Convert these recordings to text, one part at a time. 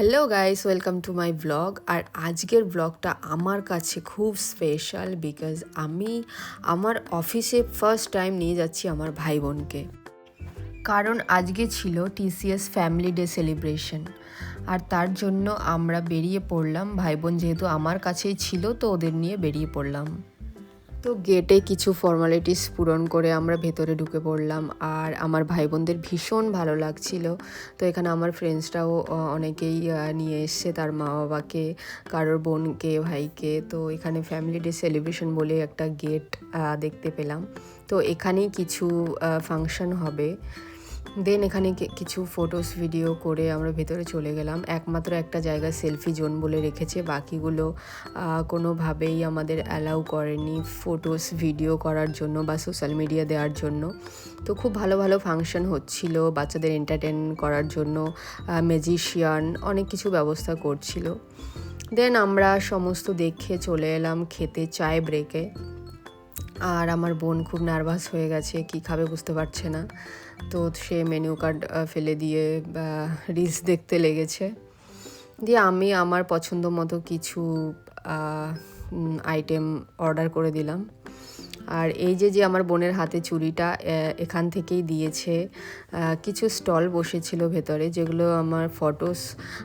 Hello guys, welcome to my blog. আর আজকের ব্লগটা আমার কাছে খুব স্পেশাল বিকজ আমি আমার অফিসে ফার্স্ট টাইম নিয়ে যাচ্ছি আমার ভাই বোনকে। কারণ আজকে ছিল টিসিএস ফ্যামিলি ডে সেলিব্রেশন, আর তার জন্য আমরা বেরিয়ে পড়লাম। ভাই বোন যেহেতু আমার কাছেই ছিল, তো ওদের নিয়ে বেরিয়ে পড়লাম। তো গেটে কিছু ফর্মালিটিস পূরণ করে আমরা ভেতরে ঢুকে পড়লাম। আর আমার ভাই বোনদের ভীষণ ভালো লাগছিল। তো এখানে আমার ফ্রেন্ডসরাও অনেকেই নিয়ে এসছে তার মা বাবাকে, কারোর বোনকে, ভাইকে। তো এখানে ফ্যামিলি ডে সেলিব্রেশন বলে একটা গেট দেখতে পেলাম। তো এখানেই কিছু ফাংশন হবে। দেন এখানে কিছু ফটোস ভিডিও করে আমরা ভেতরে চলে গেলাম। একমাত্র একটা জায়গা সেলফি জোন বলে রেখেছে, বাকিগুলো কোনোভাবেই আমাদের অ্যালাউ করেনি ফটোস ভিডিও করার জন্য বা সোশ্যাল মিডিয়া দেওয়ার জন্য। তো খুব ভালো ভালো ফাংশন হচ্ছিল বাচ্চাদের এন্টারটেন করার জন্য, ম্যাজিশিয়ান অনেক কিছু ব্যবস্থা করছিল। দেন আমরা সমস্ত দেখে চলে এলাম খেতে চায় ব্রেকে। আর আমার বোন খুব নার্ভাস হয়ে গেছে, কী খাবে বুঝতে পারছে না। তো সে মেনু কার্ড ফেলে দিয়ে রিলস দেখতে লেগেছে। দিয়ে আমি আমার পছন্দ মতো কিছু আইটেম অর্ডার করে দিলাম। আর এই যে আমার বোনের হাতে চুড়িটা এখান থেকেই দিয়েছে। কিছু স্টল বসেছিল ভেতরে, যেগুলো আমার ফটোস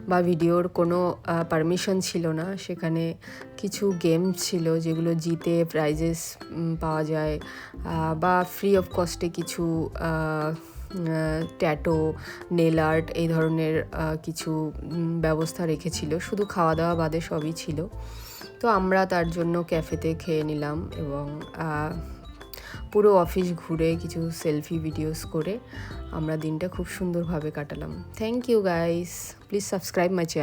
বা ভিডিওর কোনো পারমিশন ছিল না। সেখানে কিছু গেম ছিল যেগুলো জিতে প্রাইজেস পাওয়া যায়, বা ফ্রি অফ কস্টে কিছু ট্যাটো, নেল আর্ট এই ধরনের কিছু ব্যবস্থা রেখেছিল। শুধু খাওয়া দাওয়া বাদে সবই ছিল। তো আমরা তার জন্য ক্যাফেতে খেয়ে নিলাম এবং পুরো অফিস ঘুরে কিছু সেলফি ভিডিওস করে আমরা দিনটা খুব সুন্দরভাবে কাটালাম। Thank you guys, please subscribe my channel.